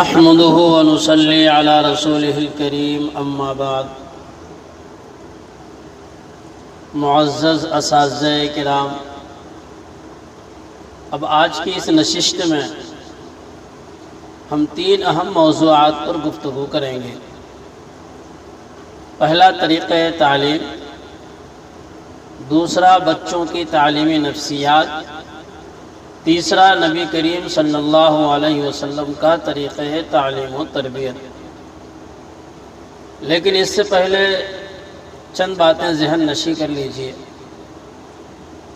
نحمده ونصلي على رسوله الكريم اما بعد۔ معزز اساتذہ کرام، اب آج کی اس نشست میں ہم تین اہم موضوعات پر گفتگو کریں گے۔ پہلا طریقہ تعلیم، دوسرا بچوں کی تعلیمی نفسیات، تیسرا نبی کریم صلی اللہ علیہ وسلم کا طریقہ تعلیم و تربیت۔ لیکن اس سے پہلے چند باتیں ذہن نشی کر لیجئے۔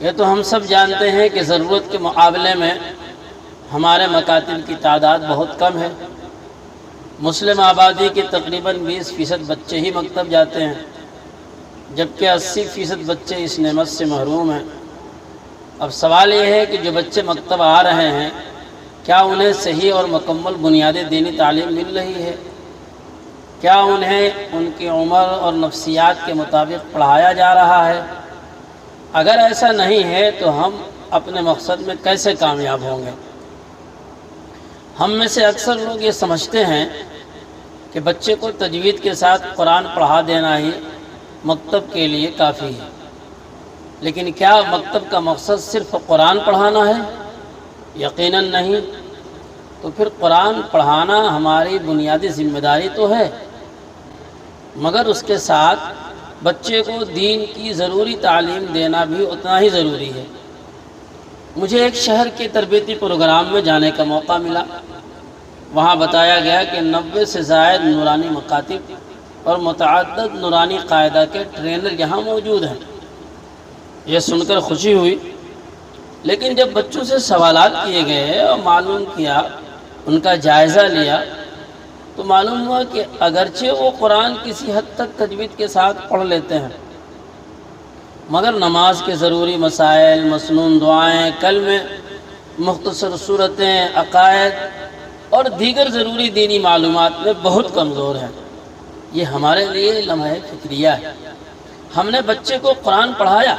یہ تو ہم سب جانتے ہیں کہ ضرورت کے مقابلے میں ہمارے مکاتب کی تعداد بہت کم ہے۔ مسلم آبادی کے تقریباً 20% بچے ہی مکتب جاتے ہیں، جبکہ 80% بچے اس نعمت سے محروم ہیں۔ اب سوال یہ ہے کہ جو بچے مکتب آ رہے ہیں، کیا انہیں صحیح اور مکمل بنیادی دینی تعلیم مل رہی ہے؟ کیا انہیں ان کی عمر اور نفسیات کے مطابق پڑھایا جا رہا ہے؟ اگر ایسا نہیں ہے تو ہم اپنے مقصد میں کیسے کامیاب ہوں گے؟ ہم میں سے اکثر لوگ یہ سمجھتے ہیں کہ بچے کو تجوید کے ساتھ قرآن پڑھا دینا ہی مکتب کے لیے کافی ہے۔ لیکن کیا مکتب کا مقصد صرف قرآن پڑھانا ہے؟ یقیناً نہیں۔ تو پھر قرآن پڑھانا ہماری بنیادی ذمہ داری تو ہے، مگر اس کے ساتھ بچے کو دین کی ضروری تعلیم دینا بھی اتنا ہی ضروری ہے۔ مجھے ایک شہر کے تربیتی پروگرام میں جانے کا موقع ملا۔ وہاں بتایا گیا کہ 90 سے زائد نورانی مکاتب اور متعدد نورانی قاعدہ کے ٹرینر یہاں موجود ہیں۔ یہ سن کر خوشی ہوئی، لیکن جب بچوں سے سوالات کیے گئے اور معلوم کیا، ان کا جائزہ لیا، تو معلوم ہوا کہ اگرچہ وہ قرآن کسی حد تک تجوید کے ساتھ پڑھ لیتے ہیں، مگر نماز کے ضروری مسائل، مسنون دعائیں، کلمے، مختصر صورتیں، عقائد اور دیگر ضروری دینی معلومات میں بہت کمزور ہیں۔ یہ ہمارے لیے لمحہ فکریہ ہے۔ ہم نے بچے کو قرآن پڑھایا،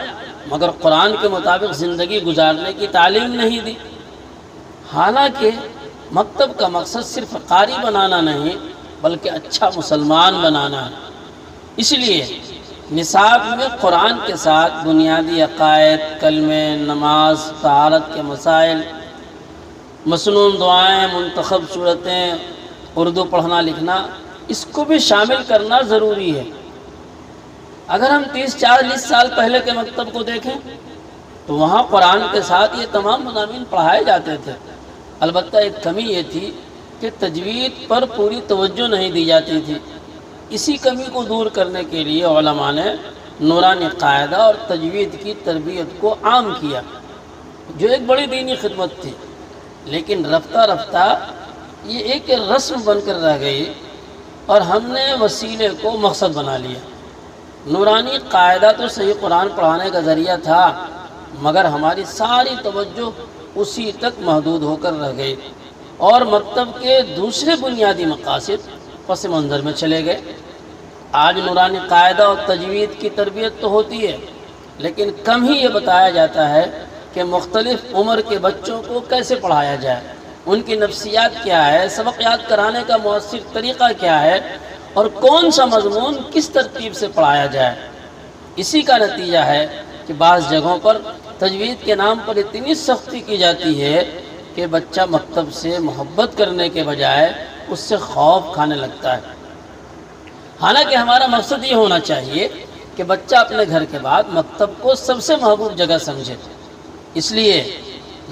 مگر قرآن کے مطابق زندگی گزارنے کی تعلیم نہیں دی۔ حالانکہ مکتب کا مقصد صرف قاری بنانا نہیں، بلکہ اچھا مسلمان بنانا ہے۔ اس لیے نصاب میں قرآن کے ساتھ بنیادی عقائد، کلمے، نماز، طہارت کے مسائل، مسنون دعائیں، منتخب صورتیں، اردو پڑھنا لکھنا، اس کو بھی شامل کرنا ضروری ہے۔ اگر ہم 30-40 سال پہلے کے مکتب کو دیکھیں تو وہاں قرآن کے ساتھ یہ تمام مضامین پڑھائے جاتے تھے۔ البتہ ایک کمی یہ تھی کہ تجوید پر پوری توجہ نہیں دی جاتی تھی۔ اسی کمی کو دور کرنے کے لیے علماء نے نورانی قاعدہ اور تجوید کی تربیت کو عام کیا، جو ایک بڑی دینی خدمت تھی۔ لیکن رفتہ رفتہ یہ ایک رسم بن کر رہ گئی اور ہم نے وسیلے کو مقصد بنا لیا۔ نورانی قاعدہ تو صحیح قرآن پڑھانے کا ذریعہ تھا، مگر ہماری ساری توجہ اسی تک محدود ہو کر رہ گئی اور مکتب کے دوسرے بنیادی مقاصد پس منظر میں چلے گئے۔ آج نورانی قاعدہ اور تجوید کی تربیت تو ہوتی ہے، لیکن کم ہی یہ بتایا جاتا ہے کہ مختلف عمر کے بچوں کو کیسے پڑھایا جائے، ان کی نفسیات کیا ہے، سبق یاد کرانے کا مؤثر طریقہ کیا ہے، اور کون سا مضمون کس ترتیب سے پڑھایا جائے۔ اسی کا نتیجہ ہے کہ بعض جگہوں پر تجوید کے نام پر اتنی سختی کی جاتی ہے کہ بچہ مکتب سے محبت کرنے کے بجائے اس سے خوف کھانے لگتا ہے۔ حالانکہ ہمارا مقصد یہ ہونا چاہیے کہ بچہ اپنے گھر کے بعد مکتب کو سب سے محبوب جگہ سمجھے۔ اس لیے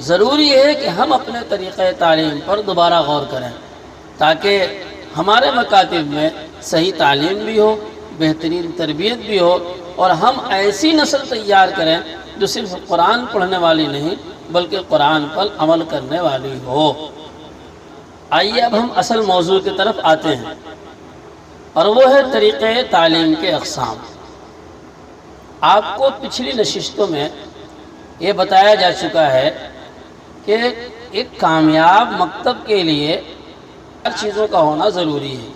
ضروری ہے کہ ہم اپنے طریقہ تعلیم پر دوبارہ غور کریں، تاکہ ہمارے مکاتب میں صحیح تعلیم بھی ہو، بہترین تربیت بھی ہو، اور ہم ایسی نسل تیار کریں جو صرف قرآن پڑھنے والی نہیں بلکہ قرآن پر عمل کرنے والی ہو۔ آئیے اب ہم اصل موضوع کی طرف آتے ہیں، اور وہ ہے طریقہ تعلیم کے اقسام۔ آپ کو پچھلی نشستوں میں یہ بتایا جا چکا ہے کہ ایک کامیاب مکتب کے لیے ہر چیزوں کا ہونا ضروری ہے: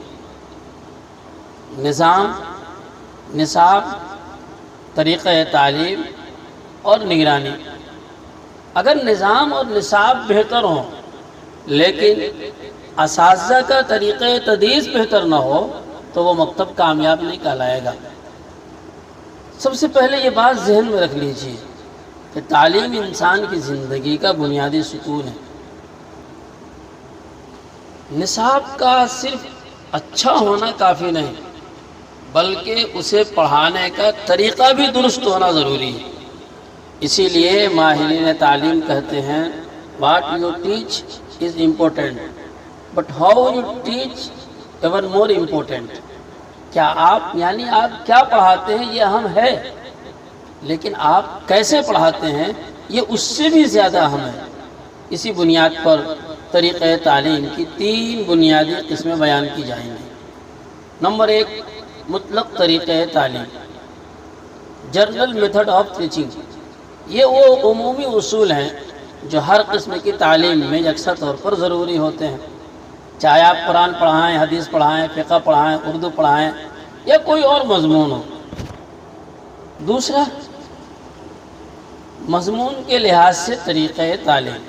نظام، نصاب، طریقہ تعلیم اور نگرانی۔ اگر نظام اور نصاب بہتر ہوں لیکن اساتذہ کا طریقہ تدریس بہتر نہ ہو تو وہ مکتب کامیاب نہیں کہلائے گا۔ سب سے پہلے یہ بات ذہن میں رکھ لیجیے کہ تعلیم انسان کی زندگی کا بنیادی ستون ہے۔ نصاب کا صرف اچھا ہونا کافی نہیں، بلکہ اسے پڑھانے کا طریقہ بھی درست ہونا ضروری ہے۔ اسی لیے ماہرین تعلیم کہتے ہیں what you teach is important but how you teach even more important۔ کیا آپ کیا پڑھاتے ہیں یہ اہم ہے، لیکن آپ کیسے پڑھاتے ہیں یہ اس سے بھی زیادہ اہم ہے۔ اسی بنیاد پر طریقہ تعلیم کی 3 بنیادی قسمیں بیان کی جائیں گی۔ نمبر 1، مطلق طریقہ تعلیم، جنرل میتھڈ آف ٹیچنگ۔ یہ وہ عمومی اصول ہیں جو ہر قسم کی تعلیم میں یکساں طور پر ضروری ہوتے ہیں، چاہے آپ قرآن پڑھائیں، حدیث پڑھائیں، فقہ پڑھائیں، اردو پڑھائیں یا کوئی اور مضمون ہو۔ دوسرا، مضمون کے لحاظ سے طریقہ تعلیم،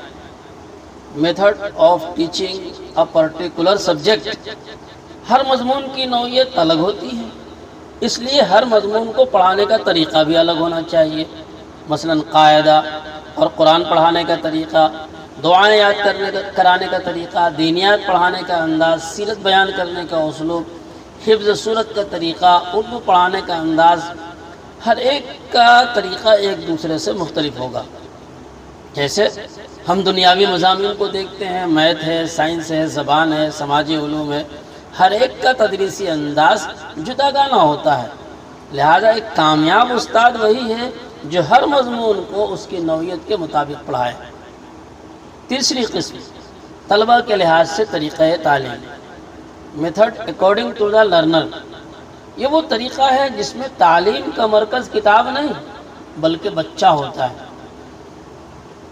method of teaching a particular subject. ہر مضمون کی نوعیت الگ ہوتی ہے، اس لیے ہر مضمون کو پڑھانے کا طریقہ بھی الگ ہونا چاہیے۔ مثلاً قاعدہ اور قرآن پڑھانے کا طریقہ، دعائیں یاد کرانے کا طریقہ، دینیات پڑھانے کا انداز، سیرت بیان کرنے کا اسلوب، حفظ صورت کا طریقہ، اردو پڑھانے کا انداز، ہر ایک کا طریقہ ایک دوسرے سے مختلف ہوگا۔ جیسے ہم دنیاوی مضامین کو دیکھتے ہیں، میتھ ہے، سائنس ہے، زبان ہے، سماجی علوم ہے، ہر ایک کا تدریسی انداز جداگانہ ہوتا ہے۔ لہذا ایک کامیاب استاد وہی ہے جو ہر مضمون کو اس کی نوعیت کے مطابق پڑھائے۔ تیسری قسم، طلبہ کے لحاظ سے طریقہ تعلیم، method according to the learner. یہ وہ طریقہ ہے جس میں تعلیم کا مرکز کتاب نہیں بلکہ بچہ ہوتا ہے۔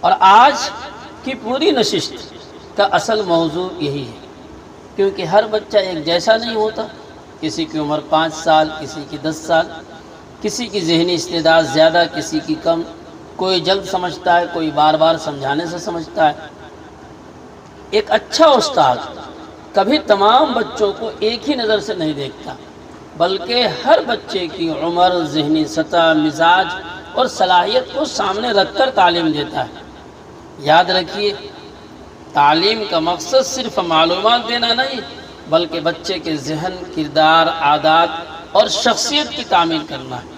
اور آج کی پوری نشست کا اصل موضوع یہی ہے، کیونکہ ہر بچہ ایک جیسا نہیں ہوتا۔ کسی کی عمر 5 سال، کسی کی 10 سال، کسی کی ذہنی استعداد زیادہ، کسی کی کم، کوئی جلد سمجھتا ہے، کوئی بار بار سمجھانے سے سمجھتا ہے۔ ایک اچھا استاد کبھی تمام بچوں کو ایک ہی نظر سے نہیں دیکھتا، بلکہ ہر بچے کی عمر، ذہنی سطح، مزاج اور صلاحیت کو سامنے رکھ کر تعلیم دیتا ہے۔ یاد رکھیے، تعلیم کا مقصد صرف معلومات دینا نہیں بلکہ بچے کے ذہن، کردار، عادات اور شخصیت کی تعمیر کرنا ہے۔